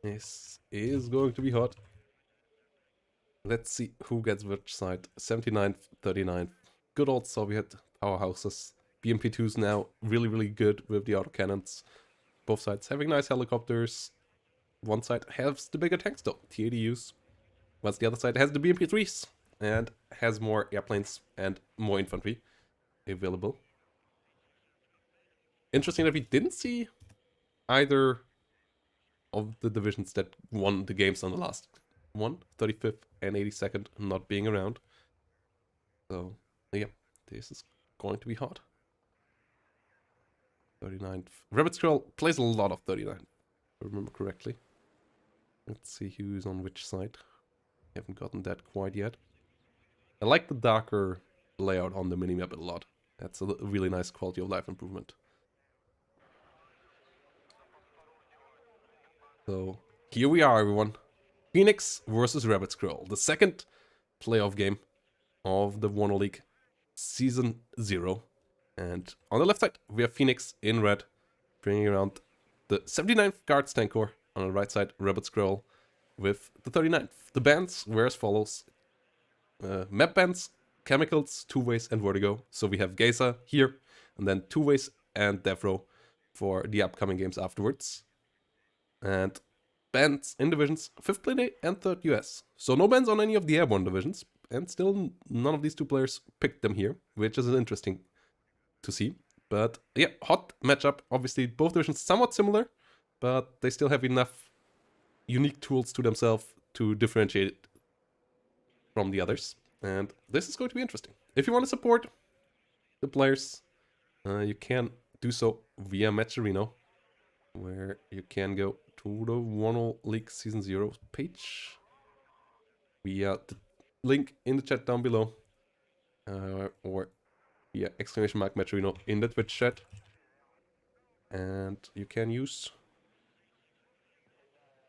This is going to be hot. Let's see who gets which side. 79th, 39th. Good old Soviet powerhouses. BMP-2s now really good with the autocannons. Both sides having nice helicopters. One side has the bigger tanks though, TADUs. Whilst the other side has the BMP-3s and has more airplanes and more infantry available. Interesting that we didn't see either of the divisions that won the games on the last one, 35th and 82nd, not being around. So, yeah, this is going to be hot. 39th. Rabidsquirrel plays a lot of 39th, if I remember correctly. Let's see who's on which side. Haven't gotten that quite yet. I like the darker layout on the minimap a lot. That's a really nice quality of life improvement. So, here we are, everyone. Phoenix versus Rabidsquirrel, the second playoff game of the WARNO League Season 0. And on the left side, we have Phoenix in red, bringing around the 79th Guards Tank Corps. On the right side, Rabidsquirrel with the 39th. The bands were as follows. Map bands, Chemicals, Two Ways, and Vertigo. So we have Geyser here, and then Two Ways and Devro for the upcoming games afterwards. And bands in divisions, 5th Plane A and 3rd US. So no bans on any of the airborne divisions, and still none of these two players picked them here, which is interesting to see. But yeah, hot matchup. Obviously, both divisions somewhat similar, but they still have enough unique tools to themselves to differentiate it from the others. And this is going to be interesting. If you want to support the players, you can do so via Match Arena, where you can go to the WARNO League Season 0 page via the link in the chat down below, or via ! Match Arena in the Twitch chat. And you can use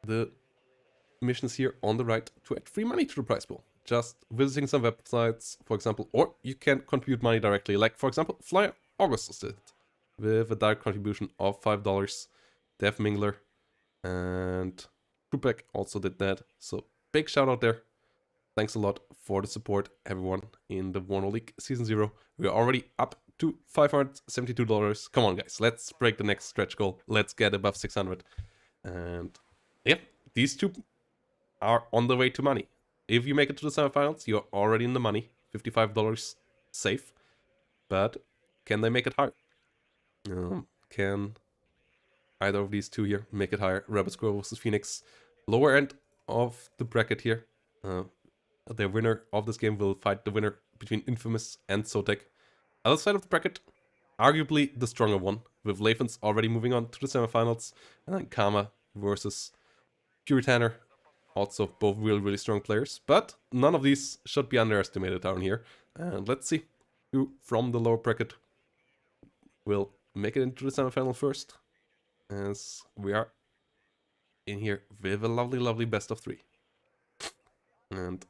the missions here on the right to add free money to the prize pool. Just visiting some websites, for example, or you can contribute money directly, like for example, Flyer Augustus did with a direct contribution of $5. Dev Mingler and Krupek also did that. So big shout out there. Thanks a lot for the support, everyone, in the WARNO League Season 0. We are already up to $572. Come on, guys. Let's break the next stretch goal. Let's get above 600. And yeah, these two are on the way to money. If you make it to the semifinals, you're already in the money. $55 safe. But can they make it higher? Can either of these two here make it higher? Rabidsquirrel versus Phoenix. Lower end of the bracket here. The winner of this game will fight the winner between Infamous and Zotek. Other side of the bracket, arguably the stronger one, with Lavens already moving on to the semifinals, and then Karma versus Puritaner. Also both really strong players, but none of these should be underestimated down here. And let's see who from the lower bracket will make it into the semifinal first, as we are in here with a lovely best of 3. And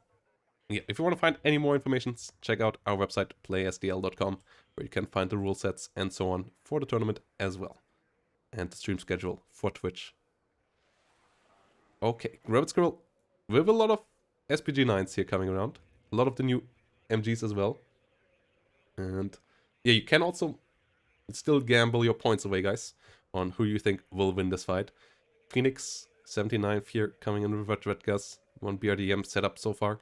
yeah, if you want to find any more information, check out our website playsdl.com, where you can find the rule sets and so on for the tournament as well, and the stream schedule for Twitch. Okay, Rabidsquirrel with a lot of SPG9s here coming around, a lot of the new MGs as well. And yeah, you can also still gamble your points away, guys, on who you think will win this fight. Phoenix, 79th here, coming in with Red Gas. One BRDM setup so far.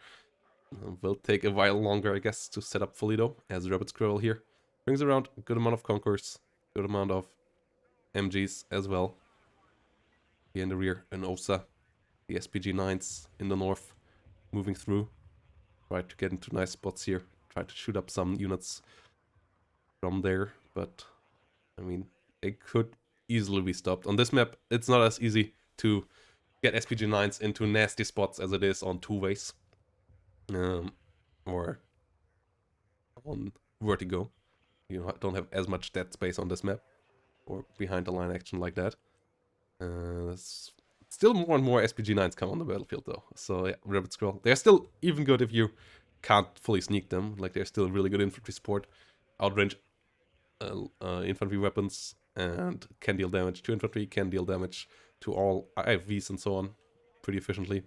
Will take a while longer, I guess, to set up fully though, as Rabidsquirrel here brings around a good amount of Conquerors, good amount of MGs as well. Here in the rear, an OSA, the SPG9s in the north, moving through. Try to get into nice spots here, try to shoot up some units from there, but I mean, it could easily be stopped. On this map, it's not as easy to get SPG9s into nasty spots as it is on Two Ways. Or on Vertigo. You don't have as much dead space on this map, or behind the line action like that. Still more and more SPG9s come on the battlefield though. So yeah, Rabidsquirrel. They're still even good if you can't fully sneak them. Like they're still really good infantry support, outrange infantry weapons, and can deal damage to infantry, can deal damage to all IFVs and so on pretty efficiently.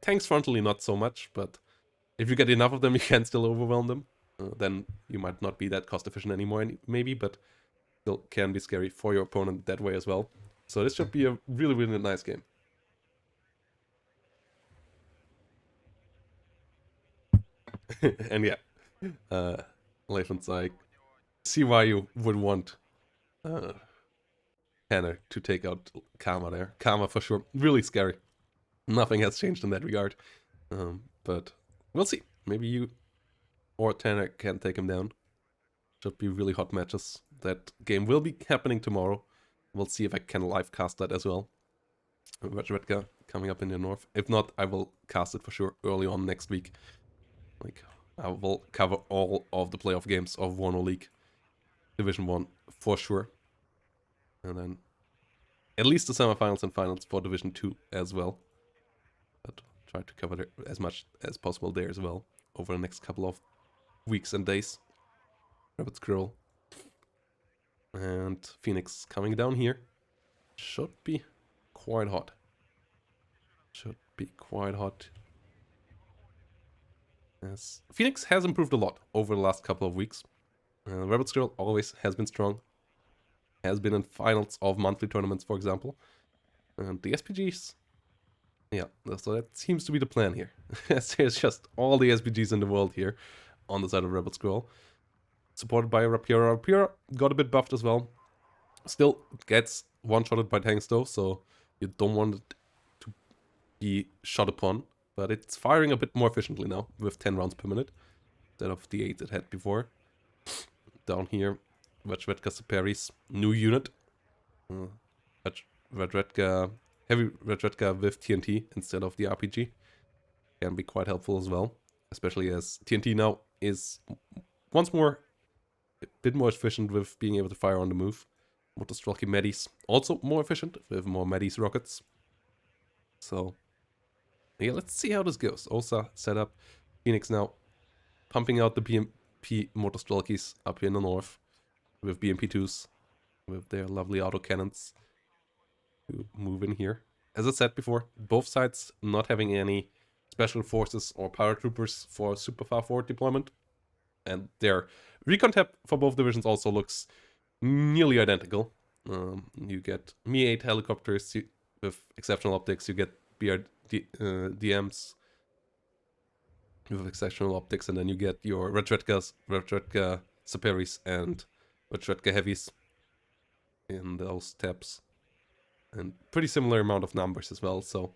Tanks frontally not so much, but if you get enough of them, you can still overwhelm them. Then you might not be that cost efficient anymore, maybe, but still can be scary for your opponent that way as well. So this should be a really, really nice game. And yeah, Lathan's like, see why you would want Tanner to take out Karma there. Karma for sure, really scary. Nothing has changed in that regard. But we'll see. Maybe you or Tanner can take him down. Should be really hot matches. That game will be happening tomorrow. We'll see if I can live cast that as well. Rabidsquirrel coming up in the north. If not, I will cast it for sure early on next week. Like, I will cover all of the playoff games of WARNO League Division 1 for sure. And then at least the semifinals and finals for Division 2 as well. But try to cover as much as possible there as well over the next couple of weeks and days. Rabidsquirrel and Phoenix coming down here. Should be quite hot. Should be quite hot. Yes. Phoenix has improved a lot over the last couple of weeks. Rabidsquirrel always has been strong. Has been in finals of monthly tournaments, for example. And the SPGs... Yeah, so that seems to be the plan here. There's just all the SPGs in the world here on the side of Rabidsquirrel. Supported by Rapiera. Rapiera got a bit buffed as well. Still gets one-shotted by tanks though, so you don't want it to be shot upon. But it's firing a bit more efficiently now, with 10 rounds per minute, instead of the 8 it had before. Down here, Rabidsquirrel Saperis, new unit. Rabidsquirrel, heavy Rabidsquirrel with TNT instead of the RPG. Can be quite helpful as well, especially as TNT now is once more a bit more efficient with being able to fire on the move. Motostrelki Medis also more efficient with more Medis rockets. So yeah, let's see how this goes. Osa set up. Phoenix now pumping out the BMP Motostrelkis up here in the north with BMP2s with their lovely autocannons to move in here. As I said before, both sides not having any special forces or paratroopers for super far forward deployment. And their recon tab for both divisions also looks nearly identical. You get Mi-8 helicopters with exceptional optics. You get DMs with exceptional optics, and then you get your Rabidsquirrel Saperis, and Rabidsquirrel Heavies in those tabs. And pretty similar amount of numbers as well, so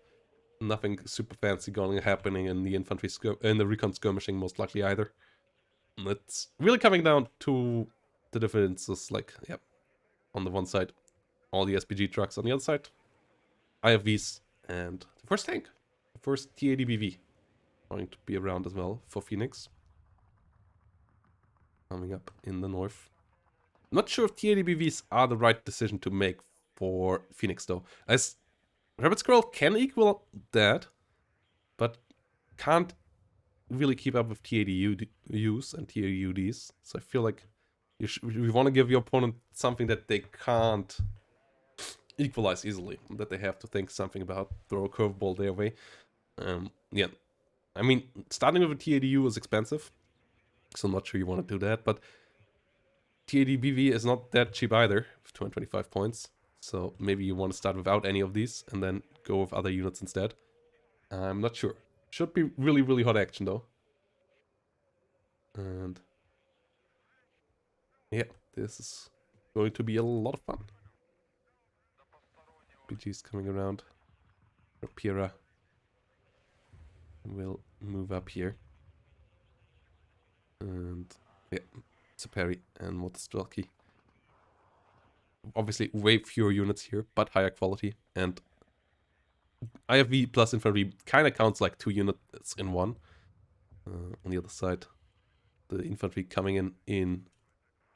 nothing super fancy happening in the infantry in the recon skirmishing most likely either. It's really coming down to the differences, like, yeah, on the one side, all the SPG trucks, on the other side, IFVs, and the first tank, the first T80BV, going to be around as well for Phoenix. Coming up in the north. Not sure if T80BVs are the right decision to make for Phoenix though, as Rabidsquirrel can equal that, but can't really keep up with T80Us and T80UDs. So I feel like you want to give your opponent something that they can't equalize easily, that they have to think something about, throw a curveball their way. Yeah, I mean, starting with a T80U is expensive, so I'm not sure you want to do that, but T80BV is not that cheap either, with 225 points. So maybe you want to start without any of these and then go with other units instead. I'm not sure. Should be really, really hot action though. And yeah, this is going to be a lot of fun. BG's coming around. Rapiera will move up here. And yeah, Saperi and Motostrelki. Obviously way fewer units here, but higher quality. And IFV plus infantry kind of counts like 2 units in one. On the other side, the infantry coming in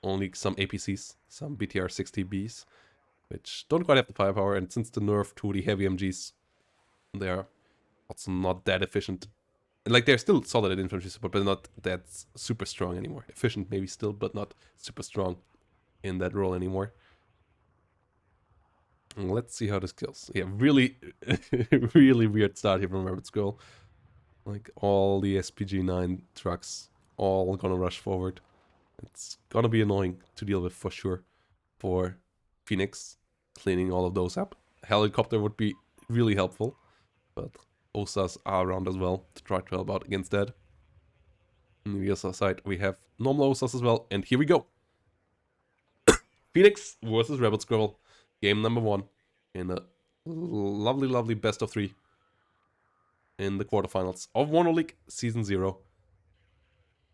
only some APCs, some BTR-60Bs, which don't quite have the firepower. And since the nerf to the heavy MGs, they're also not that efficient. Like, they're still solid at infantry support, but not that super strong anymore. Efficient maybe still, but not super strong in that role anymore. Let's see how this goes. Yeah, really, really weird start here from Rabidsquirrel. Like all the SPG-9 trucks all gonna rush forward. It's gonna be annoying to deal with for sure for Phoenix, cleaning all of those up. Helicopter would be really helpful, but OSAs are around as well to try to help out against that. On the other side, we have normal OSAs as well, and here we go. Phoenix versus Rabidsquirrel, game number 1 in a lovely, lovely best of 3 in the quarterfinals of WARNO League Season 0.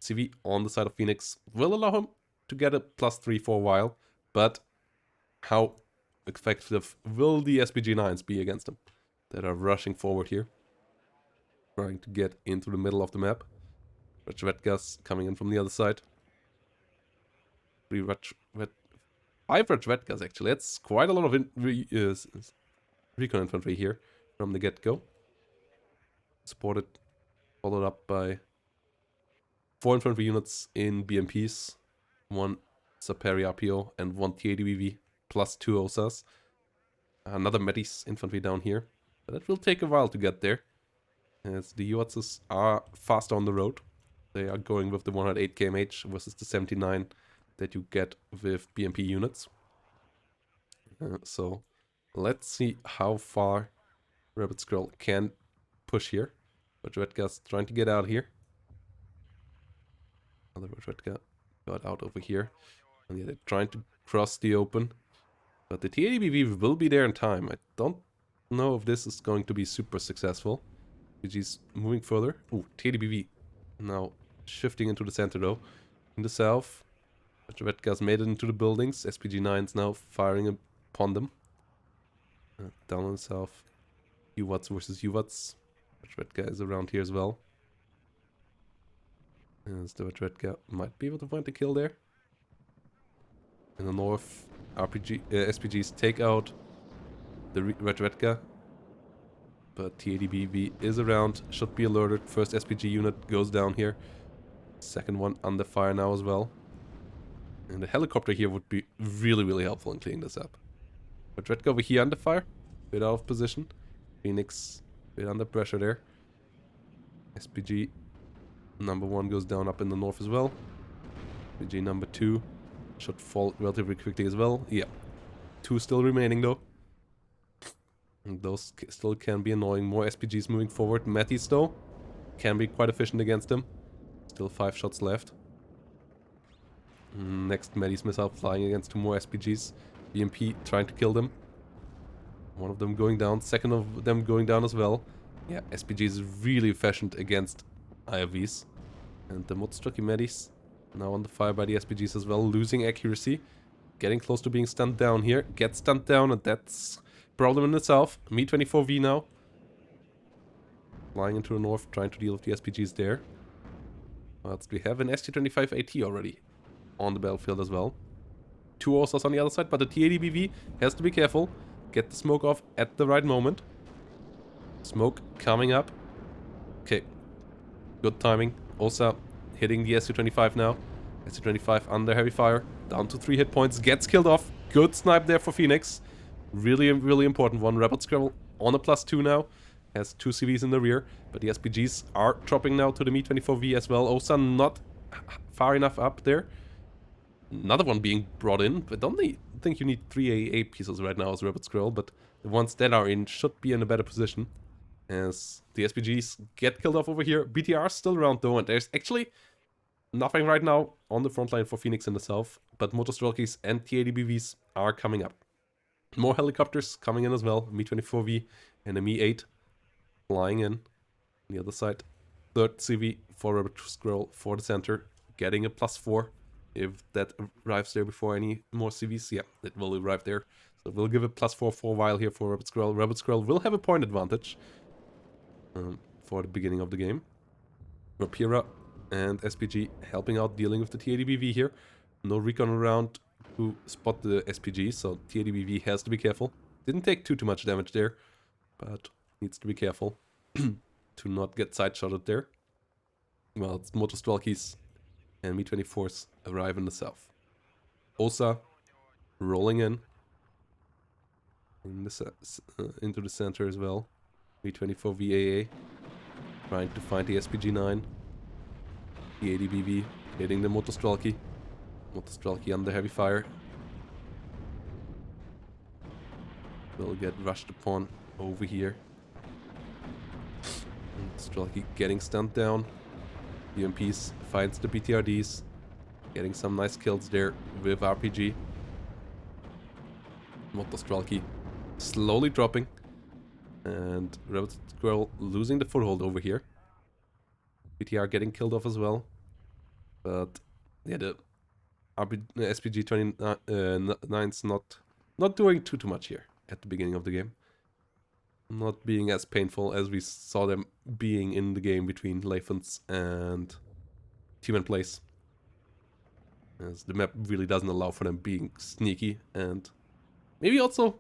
CV on the side of Phoenix will allow him to get a +3 for a while, but how effective will the SPG-9s be against him that are rushing forward here, trying to get into the middle of the map? Rabidsquirrel coming in from the other side. 5 Rabidsquirrels actually. That's quite a lot of recon infantry here from the get-go. Supported, followed up by 4 infantry units in BMPs, 1 Saperi RPO, and 1 TADBV, plus 2 OSAs. Another Metis infantry down here, but it will take a while to get there, as the UATs are faster on the road. They are going with the 108 kmh versus the 79 that you get with BMP units. So let's see how far Rabidsquirrel can push here. But Rabidsquirrel's trying to get out here. Another Rabidsquirrel got out over here. And yeah, they're trying to cross the open. But the TADBV will be there in time. I don't know if this is going to be super successful. PG's moving further. Ooh, TADBV now shifting into the center though. In the south. Rabidsquirel's made it into the buildings. SPG-9's now firing upon them. Down in the south. UWATs versus UWATs. Rabidsquirel is around here as well. As the Rabidsquirel might be able to find the kill there. In the north, SPGs take out the Rabidsquirel. But TADBV is around, should be alerted. First SPG unit goes down here. Second one under fire now as well. And the helicopter here would be really, really helpful in cleaning this up. Rabidsquirel over here under fire. Bit out of position. Phoenix bit under pressure there. SPG number 1 goes down up in the north as well. SPG number 2 should fall relatively quickly as well. Yeah. 2 still remaining though. And those still can be annoying. More SPGs moving forward. Metis though can be quite efficient against them. Still 5 shots left. Next Metis missile flying against 2 more SPGs. BMP trying to kill them. One of them going down. Second of them going down as well. Yeah, SPG is really efficient against IFVs. And the Motsuki Metis now on the fire by the SPGs as well. Losing accuracy. Getting close to being stunned down here. Gets stunned down, and that's a problem in itself. Mi-24V now. Flying into the north, trying to deal with the SPGs there. But we have an ST-25AT already on the battlefield as well. 2 OSAs on the other side, but the TADBV has to be careful. Get the smoke off at the right moment. Smoke coming up. Okay. Good timing. OSA hitting the ST-25 now. ST-25 under heavy fire. Down to 3 hit points. Gets killed off. Good snipe there for Phoenix. Really, really important one. Rabidsquirrel on a +2 now. Has 2 CVs in the rear. But the SPGs are dropping now to the Mi-24V as well. OSA not far enough up there. Another one being brought in. But don't think you need 3 AA pieces right now as Rabidsquirrel. But the ones that are in should be in a better position. As the SPGs get killed off over here. BTR is still around though. And there's actually nothing right now on the front line for Phoenix in the south. But Motostrelkis and TADBVs are coming up. More helicopters coming in as well. Mi-24V and a Mi-8 flying in. On the other side. 3rd CV for Rabidsquirrel for the center. Getting a +4. If that arrives there before any more CVs. Yeah, it will arrive there. So we'll give a +4 for a while here for Rabidsquirrel. Rabidsquirrel will have a point advantage. For the beginning of the game. Rapira and SPG helping out dealing with the TADBV here. No recon around to spot the SPG, so TADBV has to be careful. Didn't take too much damage there, but needs to be careful to not get side-shotted there. Well, it's Motostrelkis and Mi-24s arrive in the south. OSA rolling in. into the center as well. V24 VAA trying to find the SPG-9. The ADBV hitting the Motostrelki. Motostrelki under heavy fire. Will get rushed upon over here. Motostrelki getting stunned down. UMPs finds the BTRDs. Getting some nice kills there with RPG. Motostrelki slowly dropping. And Rabidsquirrel losing the foothold over here. BTR getting killed off as well. But yeah, the SPG-29's not doing too much here at the beginning of the game. Not being as painful as we saw them being in the game between Leifens and Team and Place. As the map really doesn't allow for them being sneaky, and maybe also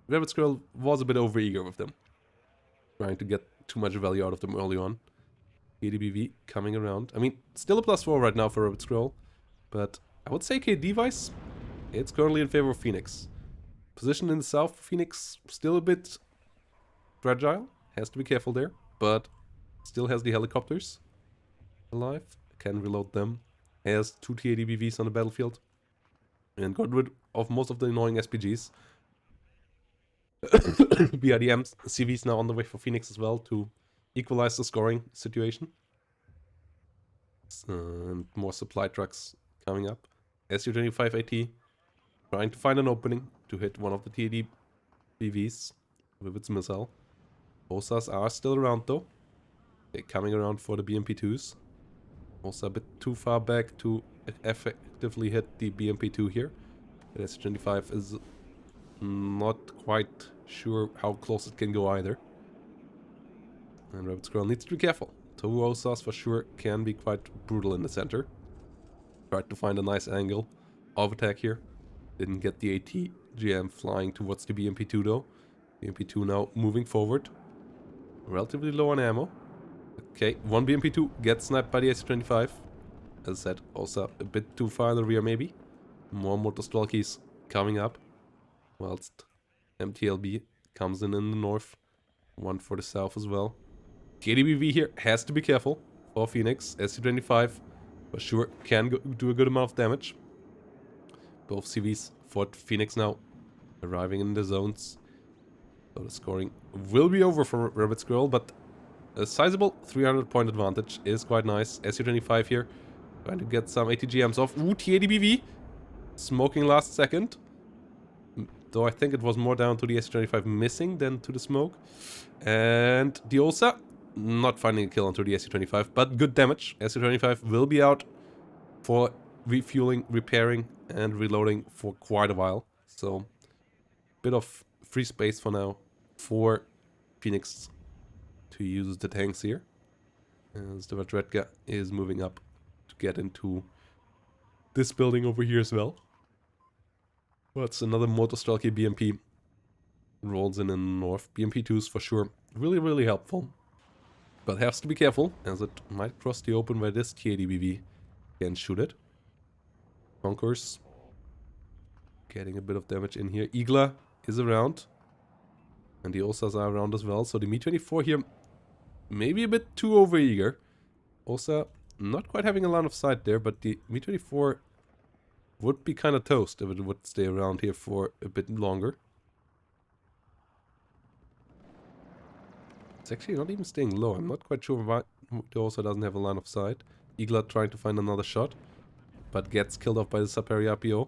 Rabidsquirrel was a bit overeager with them. Trying to get too much value out of them early on. ADBV coming around. I mean, still a +4 right now for Rabidsquirrel, but I would say KD-wise, it's currently in favor of Phoenix. Position in the south for Phoenix, still a bit fragile. Has to be careful there, but still has the helicopters alive. Can reload them. Has 2 TADBVs on the battlefield. And got rid of most of the annoying SPGs. BRDM CVs now on the way for Phoenix as well to equalize the scoring situation. And more supply trucks coming up. SU-25AT trying to find an opening to hit one of the TADBVs with its missile. OSAs are still around though. They're coming around for the BMP2s. Also a bit too far back to effectively hit the BMP2 here. The S-25 is not quite sure how close it can go either. And Rabidsquirrel needs to be careful. 2 OSAs for sure can be quite brutal in the center. Tried to find a nice angle of attack here. Didn't get the ATGM flying towards the BMP2 though. BMP2 now moving forward. Relatively low on ammo. Okay, one BMP2 gets sniped by the S-25. As I said, also a bit too far in the rear maybe. More Motostrelkis coming up. Whilst MTLB comes in the north. One for the south as well. KDBV here has to be careful for Phoenix. SU-25 for sure can do a good amount of damage. Both CVs for Phoenix now arriving in the zones. So the scoring will be over for Rabidsquirrel, but a sizable 300-point advantage is quite nice. SU-25 here, trying to get some ATGMs off. Ooh, TADBV! Smoking last second. Though I think it was more down to the SU-25 missing than to the smoke. And the OSA, not finding a kill onto the SU-25, but good damage. SU-25 will be out for refueling, repairing, and reloading for quite a while. So, bit of free space for now for Phoenix to use the tanks here. As the Vedretka is moving up to get into this building over here as well. What's another Motostrelki BMP rolls in the north. BMP2s for sure. Really, really helpful. But has to be careful, as it might cross the open where this TADBV can shoot it. Concourse getting a bit of damage in here. Igla is around. And the OSAs are around as well. So the Mi-24 here maybe a bit too overeager. OSA not quite having a line of sight there, but the Mi-24 would be kind of toast if it would stay around here for a bit longer. It's actually not even staying low. I'm not quite sure why the OSA doesn't have a line of sight. Igla trying to find another shot, but gets killed off by the Saperi RPO.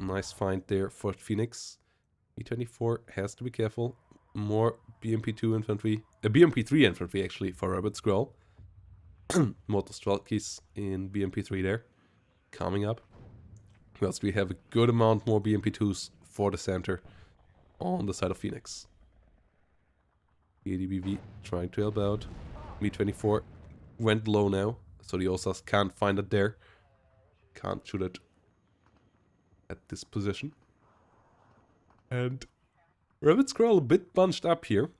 Nice find there for Phoenix. E24 has to be careful. More BMP2 infantry, BMP3 infantry actually for Rabidsquirrel. Motostrelkis in BMP3 there, coming up. Whilst we have a good amount more BMP2s for the center on the side of Phoenix. ADBV trying to help out. Mi-24 went low now, so the OSAs can't find it there. Can't shoot it at this position. And Rabidsquirrel a bit bunched up here.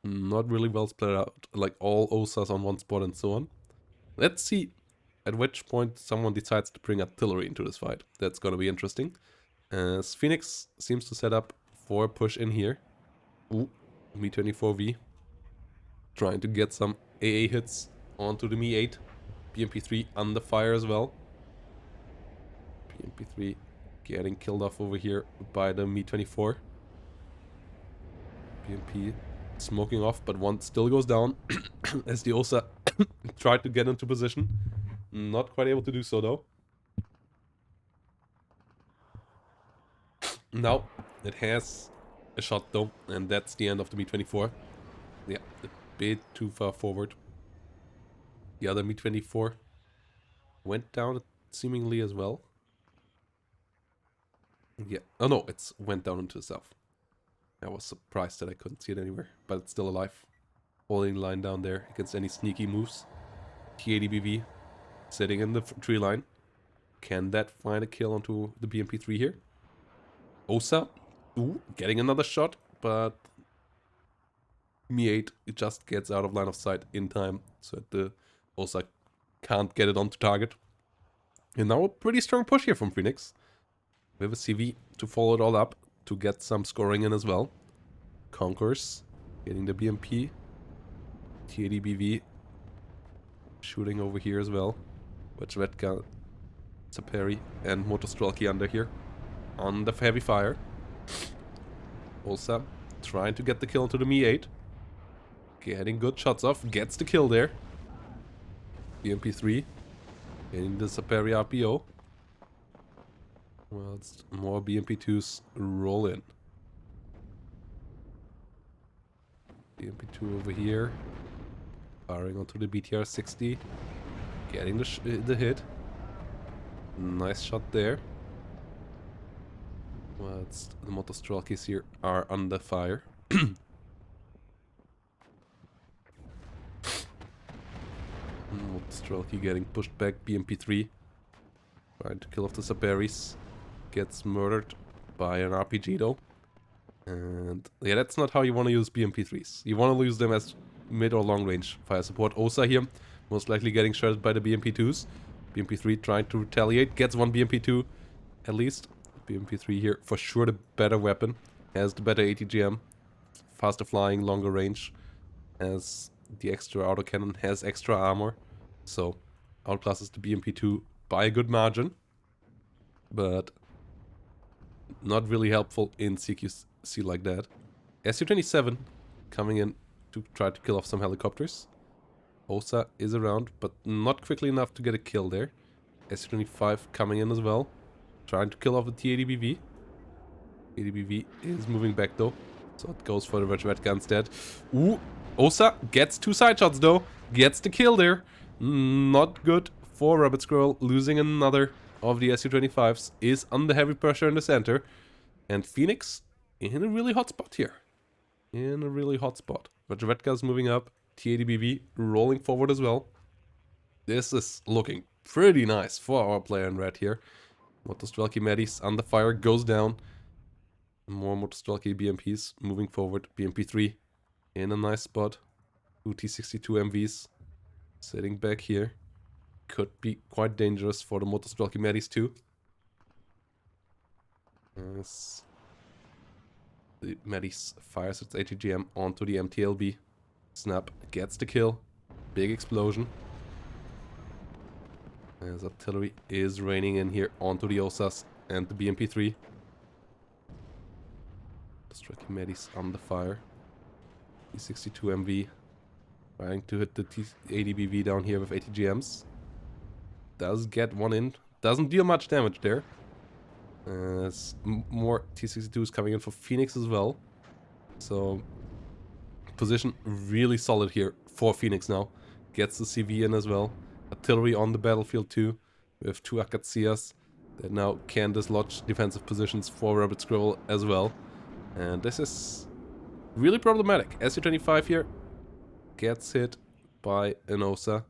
Not really well split out, like all OSAs on one spot and so on. Let's see at which point someone decides to bring artillery into this fight. That's gonna be interesting. As Phoenix seems to set up for a push in here. Ooh, Me-24V. Trying to get some AA hits onto the Me-8. BMP-3 under fire as well. BMP-3 getting killed off over here by the Me-24. BMP smoking off, but one still goes down as the OSA tried to get into position. Not quite able to do so though. Now it has a shot though, and that's the end of the Me-24. Yeah, a bit too far forward. The other Me-24 went down seemingly as well. Yeah, oh no, it's went down into the south. I was surprised that I couldn't see it anywhere, but it's still alive. Holding the line down there against any sneaky moves. T80BV sitting in the tree line. Can that find a kill onto the BMP-3 here? OSA, ooh, getting another shot, but Me-8 it just gets out of line of sight in time, so that the OSA can't get it onto target. And now a pretty strong push here from Phoenix. We have a CV to follow it all up, to get some scoring in as well. Conquers, getting the BMP. T80BV shooting over here as well. With Redka, Saperi, and Motostrelki under here. Under heavy fire. Olsa trying to get the kill to the Me-8. Getting good shots off, gets the kill there. BMP-3 getting the Saperi RPO. Whilst more BMP-2s roll in. BMP-2 over here. Firing onto the BTR-60. Getting the hit. Nice shot there. Whilst the Motostrelkis here are under fire. Motostrelki getting pushed back. BMP-3 trying to kill off the Saperis. Gets murdered by an RPG though. And yeah, that's not how you want to use BMP-3s. You want to use them as mid or long range fire support. OSA here, most likely getting shredded by the BMP-2s. BMP-3 trying to retaliate, gets one BMP-2 at least. BMP-3 here, for sure the better weapon. Has the better ATGM, faster flying, longer range. Has the extra autocannon, has extra armor. So, outclasses the BMP-2 by a good margin. But not really helpful in CQC like that. Su-27 coming in to try to kill off some helicopters. OSA is around, but not quickly enough to get a kill there. Su-25 coming in as well. Trying to kill off the T-80BV. T-80BV is moving back though. So it goes for the Rabidsquirrel instead. Ooh, OSA gets two side shots though. Gets the kill there. Not good for Rabidsquirrel. Losing another of the Su-25s. Is under heavy pressure in the center. And Phoenix in a really hot spot here. In a really hot spot. Rabidsquirrel's moving up. T-80BV rolling forward as well. This is looking pretty nice for our player in red here. Motostrelki Medis under fire, goes down. More Motostrelki BMPs moving forward. BMP-3 in a nice spot. Two T-62 MVs sitting back here. Could be quite dangerous for the Motostrelki Medis too. As the Medis fires its ATGM onto the MTLB. Snap gets the kill. Big explosion. As artillery is raining in here onto the OSAS and the BMP-3. Striking Medis under fire. T-62 MV trying to hit the T-80BV down here with ATGMs. Does get one in. Doesn't deal much damage there. As more T-62s coming in for Phoenix as well. So position really solid here for Phoenix now. Gets the CV in as well. Artillery on the battlefield too. We have two Akatsias that now can dislodge defensive positions for Rabidsquirrel as well. And this is really problematic. Su-25 here gets hit by an OSA.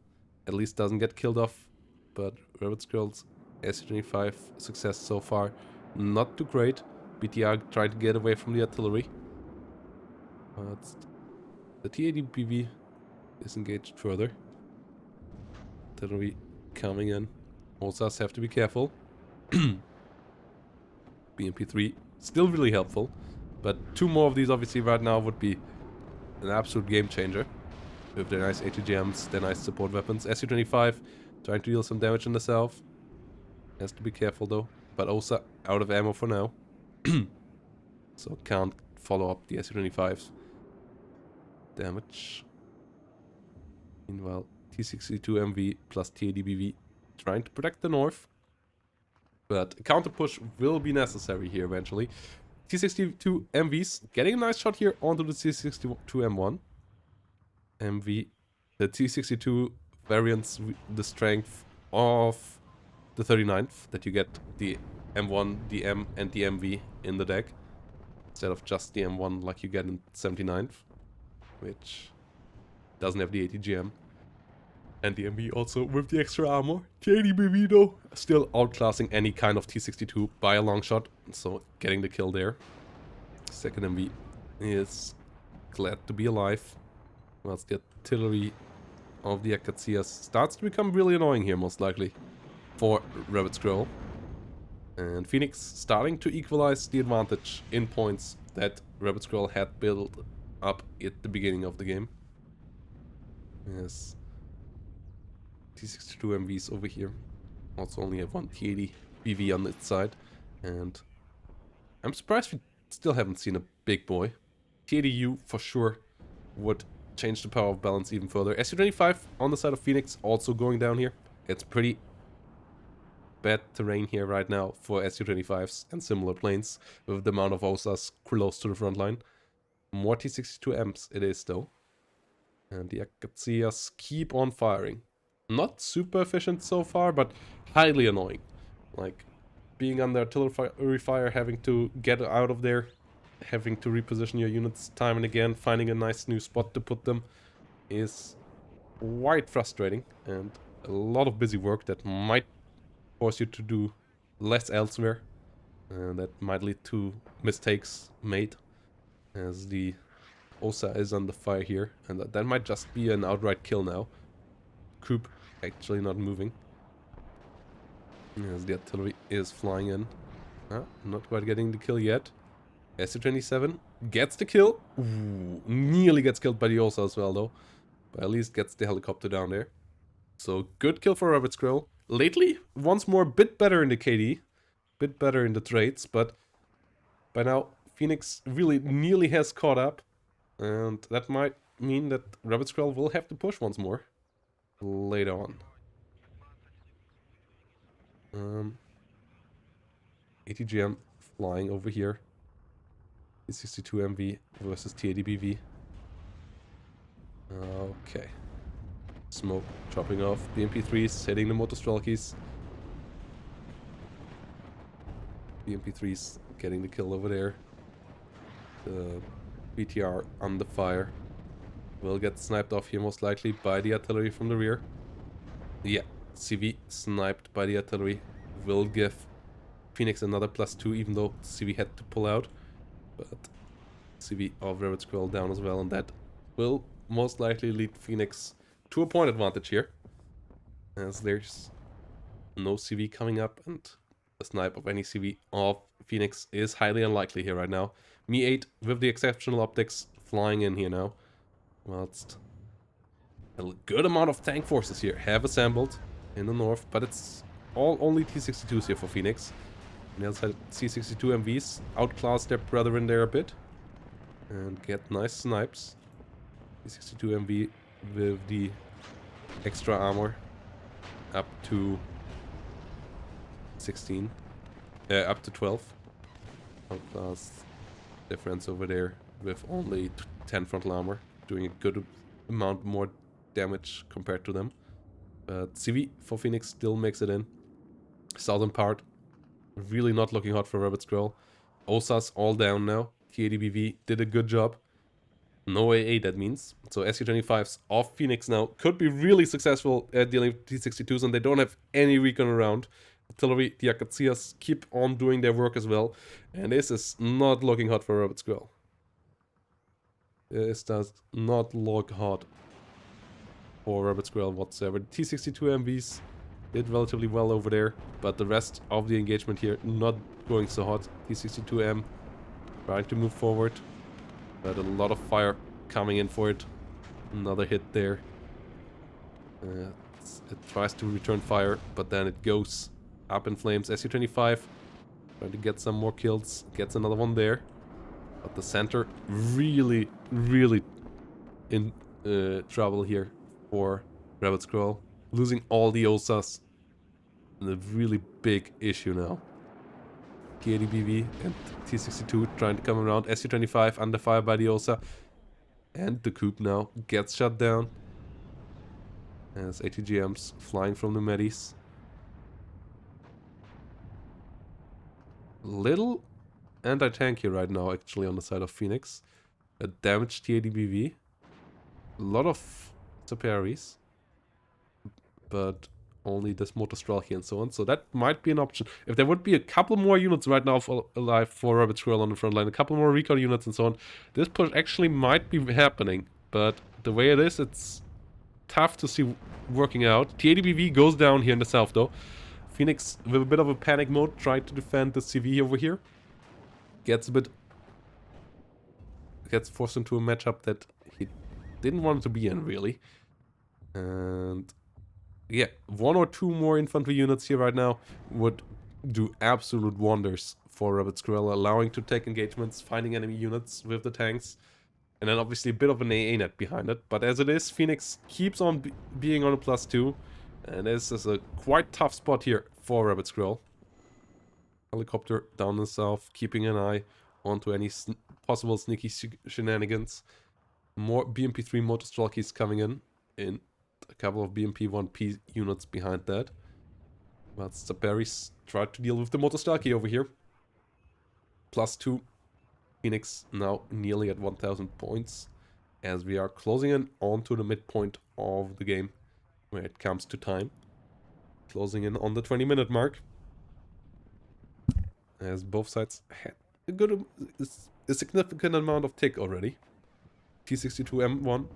At least doesn't get killed off. But Rabidsquirrel's Su-25 success so far not too great. BTR trying to get away from the artillery. But the T-80BV is engaged further. Artillery coming in. OSAs have to be careful. BMP3, still really helpful. But 2 more of these obviously right now would be an absolute game changer. With their nice ATGMs, their nice support weapons. SU-25 trying to deal some damage in the south. Has to be careful though. But Osa out of ammo for now. So can't follow up the SU-25's damage. Meanwhile, T-62MV plus TADBV trying to protect the north. But a counter push will be necessary here eventually. T-62 MVs getting a nice shot here onto the T-62 M1. MV. The T-62 variants the strength of the 39th, that you get the M1, the M, and the MV in the deck, instead of just the M1 like you get in 79th, which doesn't have the ATGM. And the MV also with the extra armor. The ADBV though, still outclassing any kind of T-62 by a long shot, so getting the kill there. Second MV is glad to be alive. Whilst the artillery of the Akatsias starts to become really annoying here, most likely, for Rabidsquirrel. And Phoenix starting to equalize the advantage in points that Rabidsquirrel had built up at the beginning of the game. Yes. T-62 MVs over here. Also only have one T-80 BV on its side. And I'm surprised we still haven't seen a big boy. T-80U for sure would change the power of balance even further. SU-25 on the side of Phoenix also going down here. It's pretty bad terrain here right now for SU-25s and similar planes with the amount of OSAs close to the front line. More T-62Ms it is though. And the Akatsias keep on firing. Not super efficient so far, but highly annoying. Like, being under artillery fire, having to get out of there, having to reposition your units time and again, finding a nice new spot to put them is quite frustrating, and a lot of busy work that might force you to do less elsewhere, and that might lead to mistakes made, as the Osa is under fire here, and that might just be an outright kill now. Coop actually not moving, as the artillery is flying in. Not quite getting the kill yet. SU-27 gets the kill. Ooh, nearly gets killed by the Osa as well though. But at least gets the helicopter down there. So good kill for Rabidsquirrel. Lately, once more, a bit better in the KD. Bit better in the trades, but by now Phoenix really nearly has caught up. And that might mean that Rabidsquirrel will have to push once more later on. ATGM flying over here. T-62MV versus TADBV. Okay. Smoke chopping off. BMP3s hitting the Motostrelkis. BMP3s getting the kill over there. The BTR under fire. Will get sniped off here most likely by the artillery from the rear. Yeah, CV sniped by the artillery. Will give Phoenix another +2 even though CV had to pull out. But CV of Rabidsquirrel down as well, and that will most likely lead Phoenix to a point advantage here, as there's no CV coming up, and a snipe of any CV of Phoenix is highly unlikely here right now. Mi-8 with the exceptional optics flying in here now, whilst a good amount of tank forces here have assembled in the north, but it's all only T-62s here for Phoenix. On the other side, T-62 MVs outclass their brethren there a bit and get nice snipes. T-62 MV with the extra armor up to 16, up to 12. Outclass difference over there with only 10 frontal armor, doing a good amount more damage compared to them. But CV for Phoenix still makes it in. Southern part really not looking hot for Rabidsquirrel. OSA's all down now. TADBV did a good job. No AA, that means. So SU-25s off Phoenix now could be really successful at dealing with T-62s, and they don't have any recon around. Artillery, the Akatsias keep on doing their work as well. And this is not looking hot for Rabidsquirrel. This does not look hot for Rabidsquirrel whatsoever. T-62 MVs Did relatively well over there, but the rest of the engagement here not going so hot. T62M trying to move forward, but a lot of fire coming in for it. Another hit there. It tries to return fire, but then it goes up in flames. SU-25 trying to get some more kills. Gets another one there. But the center really, really in trouble here for Rabidsquirrel. Losing all the OSAs. And a really big issue now. T80BV and T62 trying to come around. SU-25 under fire by the OSA. And the Coop now gets shut down. As ATGMs flying from the Medis. Little anti-tank here right now, actually, on the side of Phoenix. A damaged T80BV. A lot of Saparis. But only this Motostrelki and so on. So that might be an option. If there would be a couple more units right now alive for Rabidsquirrel on the front line, a couple more recon units and so on, this push actually might be happening. But the way it is, it's tough to see working out. T80BV goes down here in the south though. Phoenix with a bit of a panic mode, trying to defend the CV over here. Gets forced into a matchup that he didn't want to be in, really. And yeah, one or two more infantry units here right now would do absolute wonders for Rabidsquirrel, allowing to take engagements, finding enemy units with the tanks. And then obviously a bit of an AA net behind it. But as it is, Phoenix keeps on being on a +2. And this is a quite tough spot here for Rabidsquirrel. Helicopter down the south, keeping an eye onto any possible sneaky shenanigans. More BMP-3 Motostrelkis coming in a couple of BMP-1P units behind that. But Saparis tried to deal with the Motostrelki over here. +2. Phoenix now nearly at 1000 points, as we are closing in onto the midpoint of the game when it comes to time. Closing in on the 20-minute mark, as both sides had a significant amount of tick already. T62M1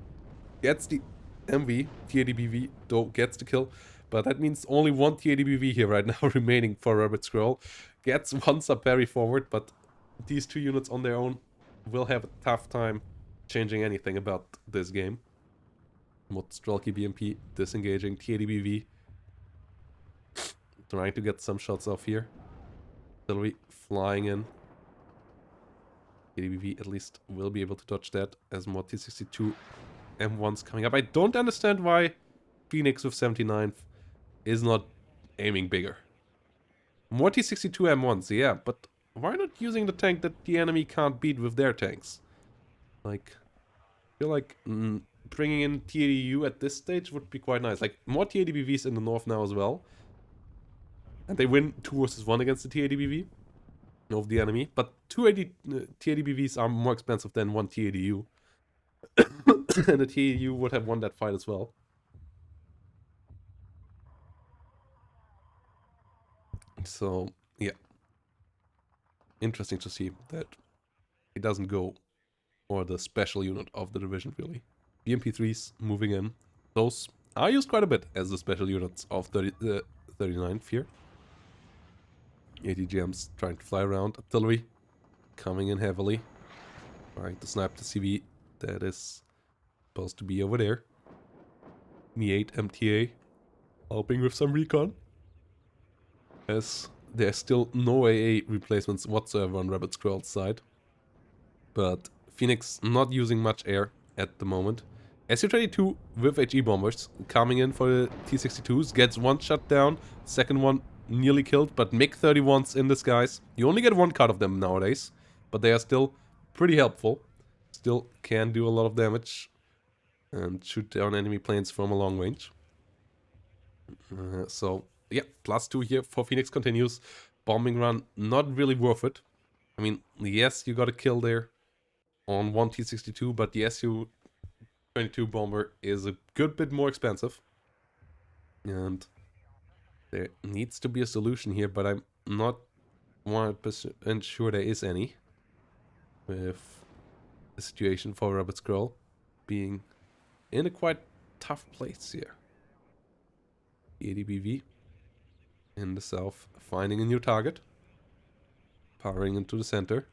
gets the MV, T80BV though gets the kill, but that means only one T80BV here right now remaining for Rabidsquirrel. Gets one Sapari forward, but these two units on their own will have a tough time changing anything about this game. Motostrelki BMP disengaging, T80BV trying to get some shots off here. Artillery flying in. T80BV at least will be able to dodge that as more T62 M1s coming up. I don't understand why Phoenix with 79th is not aiming bigger. More T62 M1s, yeah, but why not using the tank that the enemy can't beat with their tanks? Like, I feel like bringing in T80U at this stage would be quite nice. Like, more T80BVs in the north now as well. And they win 2 versus 1 against the T80BV of the enemy. But 2 T80BVs are more expensive than 1 T80U. And the T80U would have won that fight as well. So, yeah. Interesting to see that it doesn't go for the special unit of the division, really. BMP-3s moving in. Those are used quite a bit as the special units of 39th here. ATGMs trying to fly around. Artillery coming in heavily. Trying to snipe the CV that is supposed to be over there. Mi-8 MTA helping with some recon. As there's still no AA replacements whatsoever on Rabidsquirrel's side. But Phoenix not using much air at the moment. Su-22 with HE bombers coming in for the T-62s. Gets one shot down. Second one nearly killed. But MiG-31s in the skies. You only get one cut of them nowadays. But they are still pretty helpful. Still can do a lot of damage. And shoot down enemy planes from a long range. So, yeah, +2 here for Phoenix continues. Bombing run, not really worth it. I mean, yes, you got a kill there on one T-62, but the Su-22 bomber is a good bit more expensive. And there needs to be a solution here, but I'm not 100% sure there is any. With the situation for Rabidsquirrel being in a quite tough place here. The ADBV in the south, finding a new target. Powering into the center.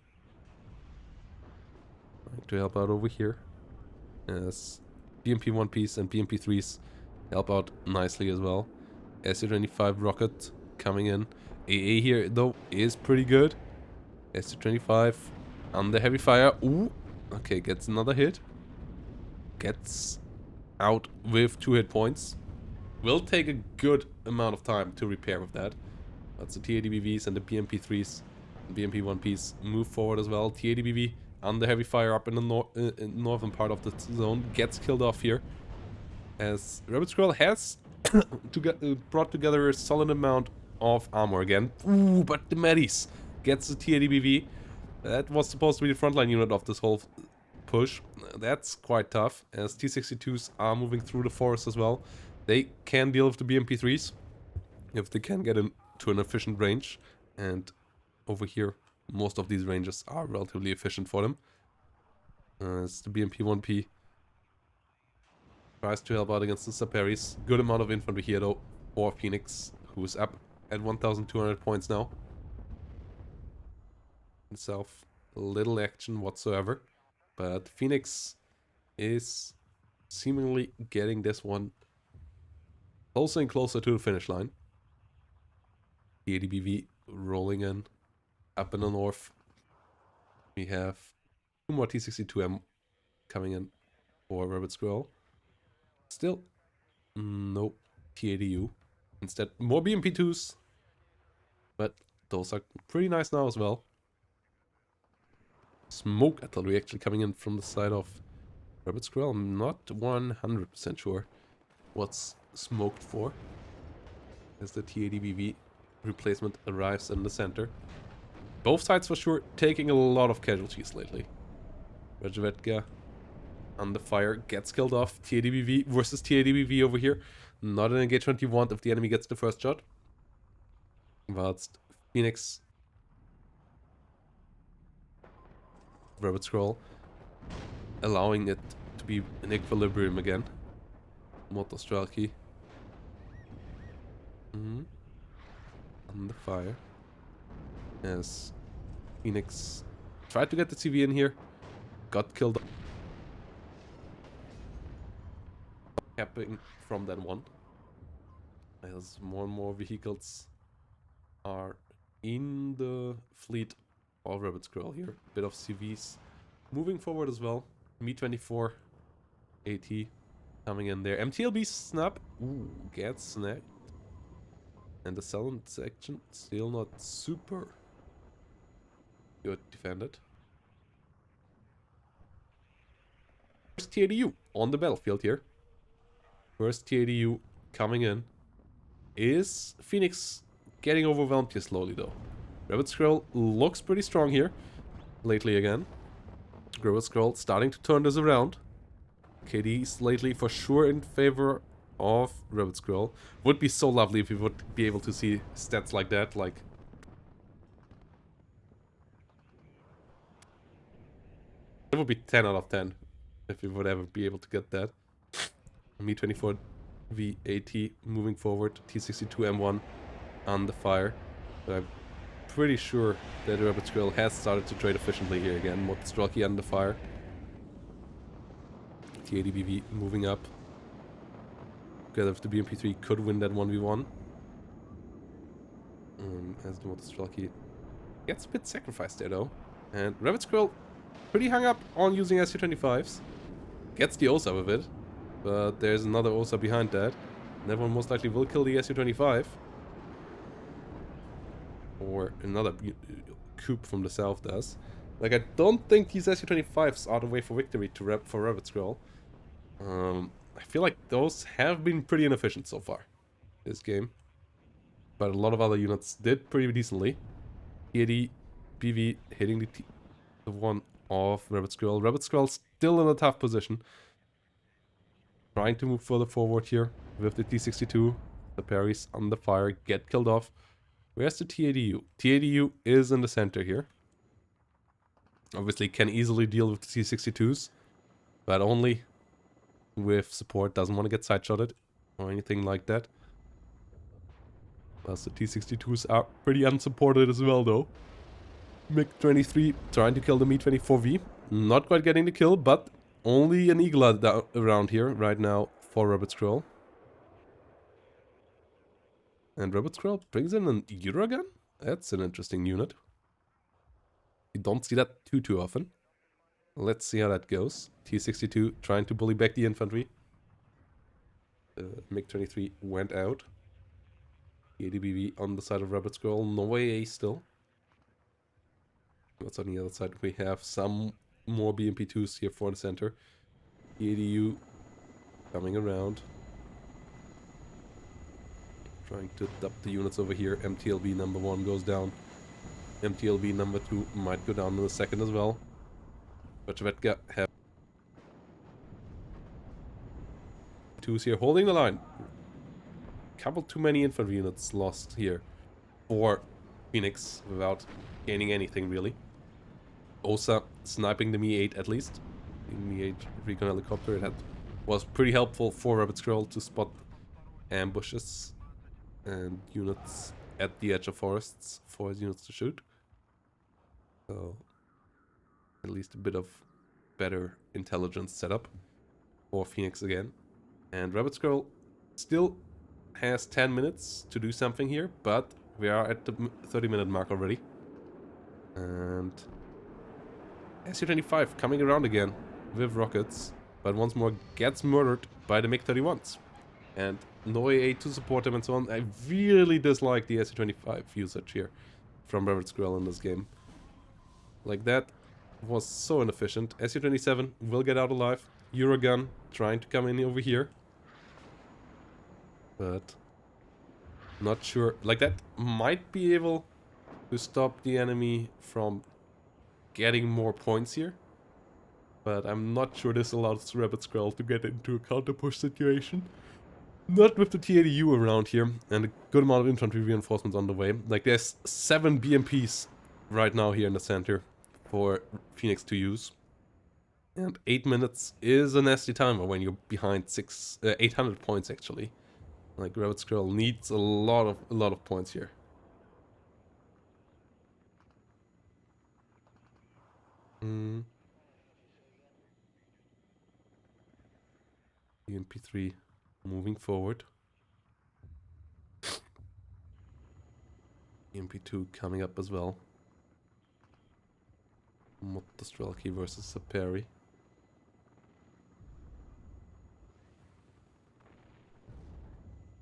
Trying to help out over here. As BMP 1 piece and BMP 3s help out nicely as well. SU-25 rocket coming in. AA here though is pretty good. SU-25 under heavy fire. Ooh. Okay, gets another hit. Gets out with 2 hit points. Will take a good amount of time to repair with that. That's the TADBVs and the BMP3s. BMP 1 piece move forward as well. TADBV under heavy fire up in the northern part of the zone. Gets killed off here. As Rabidsquirrel has brought together a solid amount of armor again. Ooh, but the Medis gets the TADBV. That was supposed to be the frontline unit of this whole push. That's quite tough, as T-62s are moving through the forest as well. They can deal with the BMP-3s if they can get into an efficient range. And over here, most of these ranges are relatively efficient for them. As the BMP-1P tries to help out against the Saperis. Good amount of infantry here though for Phoenix, who is up at 1,200 points now. Himself, little action whatsoever. But Phoenix is seemingly getting this one closer and closer to the finish line. The ADBV rolling in. Up in the north, we have 2 more T-62M coming in for Rabidsquirrel. Still, no TADU. Instead, more BMP2s. But those are pretty nice now as well. Smoke artillery actually coming in from the side of Rabidsquirrel. I'm not 100% sure what's smoked for. As the TADBV replacement arrives in the center. Both sides for sure taking a lot of casualties lately. Regivetka under fire gets killed off. TADBV versus TADBV over here. Not an engagement you want if the enemy gets the first shot. Whilst Phoenix, Rabidsquirrel, allowing it to be in equilibrium again. Motostrelki. Under fire. As Phoenix tried to get the CV in here. Got killed. Capping from that one. As more and more vehicles are in the fleet of Rabidsquirrel here. Bit of CVs moving forward as well. Me-24 AT coming in there. MTLB snap. Ooh, gets snagged. And the silent section still not super good defended. First TADU on the battlefield here. First TADU coming in. Is Phoenix getting overwhelmed here slowly though? Rabidsquirrel looks pretty strong here. Lately again. Rabidsquirrel starting to turn this around. KDs lately for sure in favor of Rabidsquirrel. Would be so lovely if we would be able to see stats like that. Like, it would be 10 out of 10 if we would ever be able to get that. Me-24 V80 moving forward. T-62 M1 on the fire. But I'm pretty sure that Rabidsquirrel has started to trade efficiently here again. Motostrelki on the fire. TADBV moving up. Together with the BMP3 could win that 1v1. As the Motostrelki gets a bit sacrificed there though. And Rabidsquirrel pretty hung up on using SU-25s. Gets the OSA with it. But there's another OSA behind that. And that one most likely will kill the SU-25. Or another coup from the south does. Like, I don't think these SU-25s are the way for victory for Rabidsquirrel. I feel like those have been pretty inefficient so far, this game. But a lot of other units did pretty decently. TAD, BV hitting the one of Rabidsquirrel. Rabidsquirrel still in a tough position. Trying to move further forward here with the T-62. The parries under fire, get killed off. Where's the TADU? TADU is in the center here. Obviously can easily deal with the T-62s, but only with support. Doesn't want to get side-shotted or anything like that. Plus the T-62s are pretty unsupported as well though. MiG-23 trying to kill the Mi-24V. Not quite getting the kill, but only an Eagle Eye around here right now for Rabidsquirrel. And Rabidsquirrel brings in an Eurogun? That's an interesting unit. You don't see that too often. Let's see how that goes. T-62 trying to bully back the infantry. MiG-23 went out. ADBV on the side of Rabidsquirrel. No AA still. What's on the other side? We have some more BMP-2s here for the center. EADU coming around. Trying to dump the units over here. MTLB number 1 goes down. MTLB number 2 might go down in a second as well. But Shvetka have 2s here holding the line. Couple too many infantry units lost here for Phoenix without gaining anything really. Osa sniping the Mi-8 at least. The Mi-8 recon helicopter, that was pretty helpful for Rabidsquirrel to spot ambushes and units at the edge of forests for his units to shoot. So at least a bit of better intelligence setup for Phoenix again. And Rabidsquirrel still has 10 minutes to do something here, but we are at the 30-minute mark already. And Su-25 coming around again with rockets, but once more gets murdered by the MiG-31s. And no AA to support him and so on. I really dislike the Su-25 usage here from Rabidsquirrel in this game. Like, that was so inefficient. Su-27 will get out alive. Eurogun trying to come in over here. But not sure. Like, that might be able to stop the enemy from getting more points here. But I'm not sure this allows Rabidsquirrel to get into a counter push situation. Not with the T-80U around here and a good amount of infantry reinforcements on the way. Like, there's 7 BMPs right now here in the center for Phoenix to use. And 8 minutes is a nasty timer when you're behind 800 points actually. Like, Rabidsquirrel needs a lot of points here. BMP-3 moving forward. BMP-2 coming up as well. Motostrelki versus Saperi.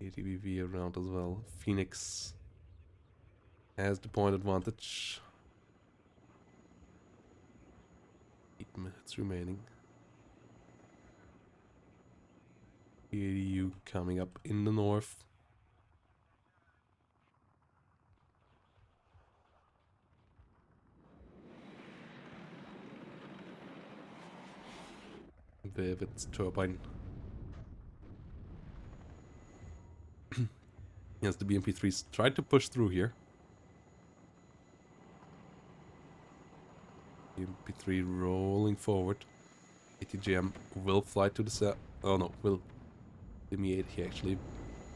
ATBV around as well. Phoenix has the point advantage. 8 minutes remaining. ADU coming up in the north. With its turbine. Yes, the BMP-3s tried to push through here. BMP-3 rolling forward. ATGM will fly to the south. Oh no, will. The Mi-8 here actually.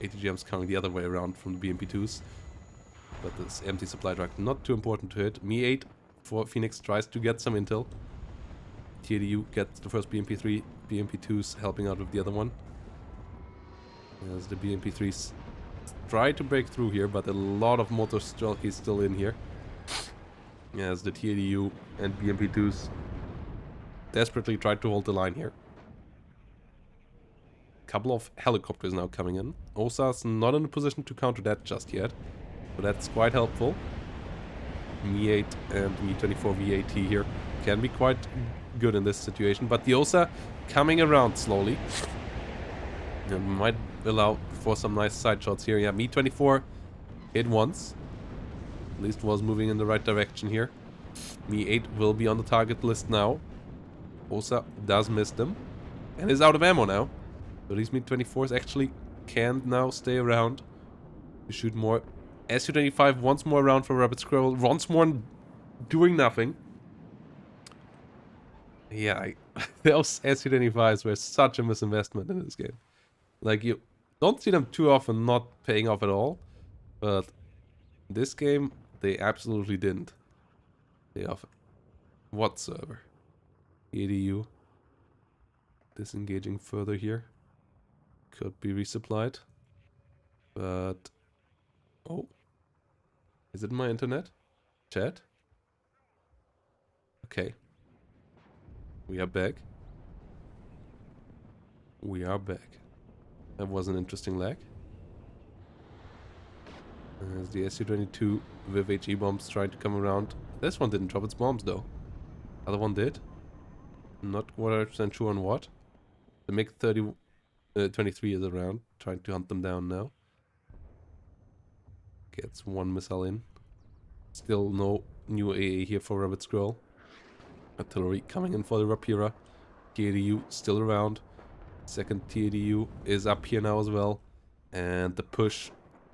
ATGM's coming the other way around from the BMP-2s. But this empty supply truck not too important to hit. Mi-8 for Phoenix tries to get some intel. TADU gets the first BMP-3. BMP-2s helping out with the other one. As the BMP-3s try to break through here, but a lot of Motostrelki is still in here. As the TADU and BMP-2s desperately try to hold the line here. Couple of helicopters now coming in. Osa's not in a position to counter that just yet, so that's quite helpful. Mi-8 and Mi-24 VAT here can be quite good in this situation, but the Osa coming around slowly. It might allow for some nice side shots here. Yeah, Mi-24 hit once. At least was moving in the right direction here. Mi-8 will be on the target list now. Osa does miss them and is out of ammo now. So these Mi-24s actually can now stay around to shoot more. Su-25 once more around for Rabidsquirrel. Once more doing nothing. Yeah, those Su-25s were such a misinvestment in this game. Like, you don't see them too often not paying off at all. But this game, they absolutely didn't. They off whatsoever. EDU. Disengaging further here. Could be resupplied. But... Oh. Is it my internet? Chat? Okay. We are back. We are back. That was an interesting lag. As the SU-22 with HE bombs trying to come around. This one didn't drop its bombs though. Other one did. Not 100% sure on what. The MiG-23 is around, trying to hunt them down now. Gets one missile in. Still no new AA here for Rabidsquirrel. Artillery coming in for the Rapira. TADU still around. Second TADU is up here now as well. And the push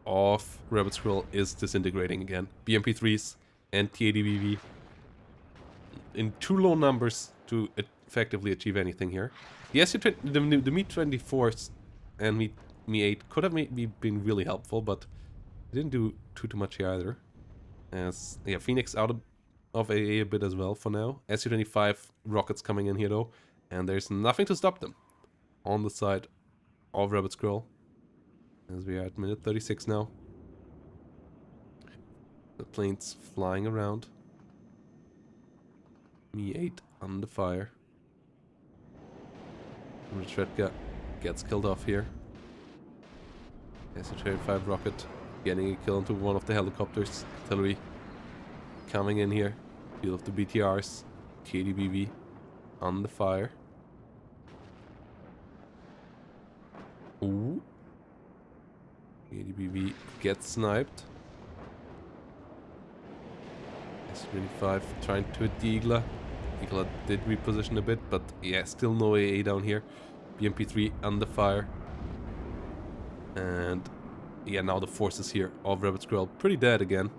of Rabidsquirrel is disintegrating again. BMP-3s and TADBV in too low numbers to effectively achieve anything here. The the Mi-24s and Mi-8 could have maybe been really helpful, but it didn't do too much here either. As yeah, Phoenix out of AA a bit as well for now. Su-25 rockets coming in here though, and there's nothing to stop them on the side of Rabidsquirrel. As we are at minute 36 now. The planes flying around. Mi-8 under fire. Retretka gets killed off here. Su-25 rocket getting a kill into one of the helicopters. Artillery coming in here. Field of the BTRs. KDBV on the fire. Ooh. KDBV gets sniped. S-25 trying to hit the Igla. Igla did reposition a bit, but yeah, still no AA down here. BMP-3 under fire. And yeah, now the forces here of Rabidsquirrel pretty dead again.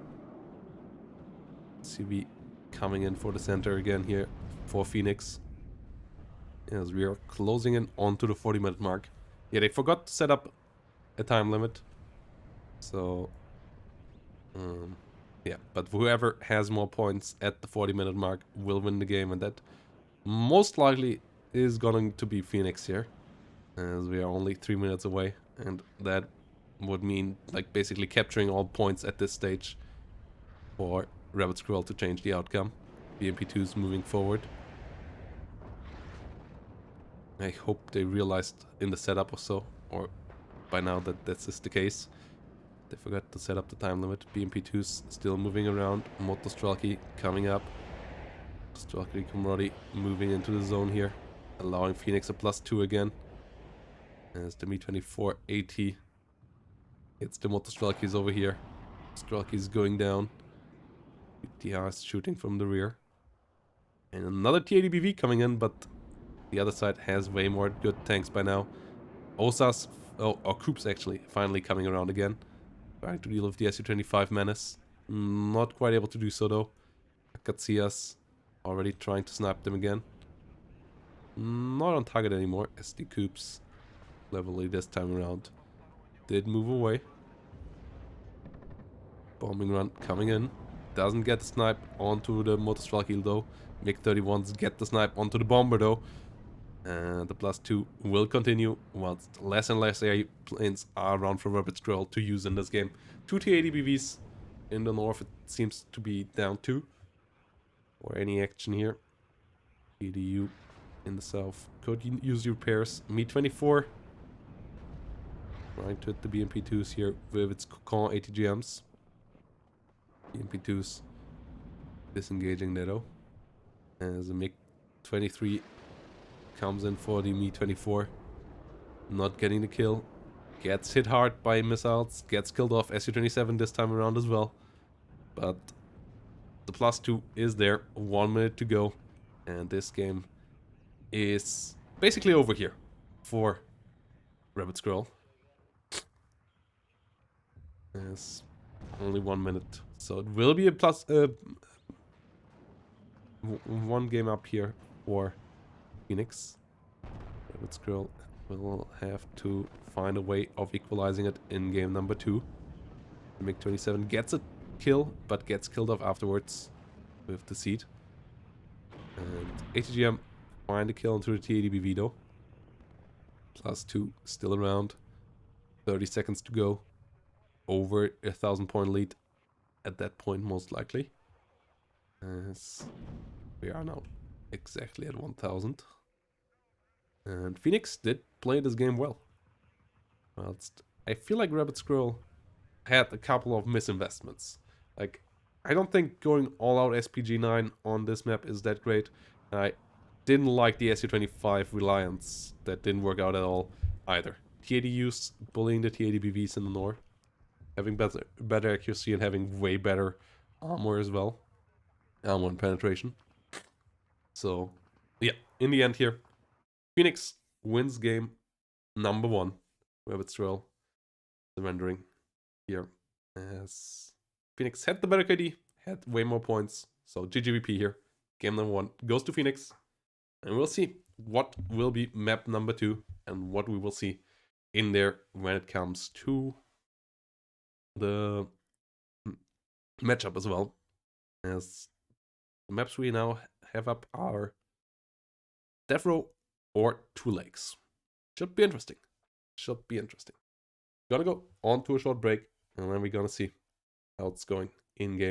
CV coming in for the center again here for Phoenix. As we are closing in onto the 40-minute mark. Yeah, they forgot to set up a time limit. So, yeah, but whoever has more points at the 40-minute mark will win the game, and that most likely is going to be Phoenix here, as we are only 3 minutes away, and that would mean like basically capturing all points at this stage for Rabidsquirrel to change the outcome. BMP-2's moving forward. I hope they realized in the setup or so, or by now that this is the case. They forgot to set up the time limit. BMP-2's still moving around. Motostrelki coming up. Strelki Komrodi moving into the zone here, allowing Phoenix a +2 again. As the Mi-24 AT hits the Motostrelkis over here. Strelki's going down. BTR's shooting from the rear. And another TADBV coming in, but the other side has way more good tanks by now. OSAS, or Krups actually, finally coming around again. Trying to deal with the Su-25 menace. Not quite able to do so though. Akatsias already trying to snipe them again. Not on target anymore, as the Krups levelly this time around did move away. Bombing run coming in. Doesn't get the snipe onto the Motostrelki though. MiG-31s get the snipe onto the bomber though. And the +2 will continue whilst less and less airplanes are around for Rabidsquirrel to use in this game. 2 T-80BVs in the north, it seems to be down to. Or any action here. EDU in the south could use repairs. Mi-24 trying to hit the BMP-2s here with its Kokon ATGMs. BMP-2s disengaging there though. As a MiG-23 comes in for the Mi-24. Not getting the kill. Gets hit hard by missiles. Gets killed off. Su-27 this time around as well. But the +2 is there. 1 minute to go. And this game is basically over here for Rabidsquirrel. There's only 1 minute. So it will be a one game up here for Phoenix. Rabidsquirrel will have to find a way of equalizing it in game number 2. The MiG-27 gets a kill, but gets killed off afterwards with the seed. And ATGM find a kill into the T-80BV though. +2 still around. 30 seconds to go. Over a 1,000-point lead at that point, most likely. As we are now exactly at 1,000. And Phoenix did play this game well. Whilst I feel like Rabidsquirrel had a couple of misinvestments. Like, I don't think going all out SPG-9 on this map is that great. I didn't like the Su-25 Reliance. That didn't work out at all either. T-80Us bullying the T-80BVs in the north. Having better accuracy and having way better armor as well. Armor and penetration. So, yeah, in the end here, Phoenix wins game number 1. Rabidsquirrel surrendering here. As Phoenix had the better KD, had way more points. So GGVP here. Game number 1 goes to Phoenix. And we'll see what will be map number 2 and what we will see in there when it comes to the matchup as well. As the maps we now have up are Death Row or Two Lakes. Should be interesting. Should be interesting. Gonna go on to a short break and then we're gonna see how it's going in game.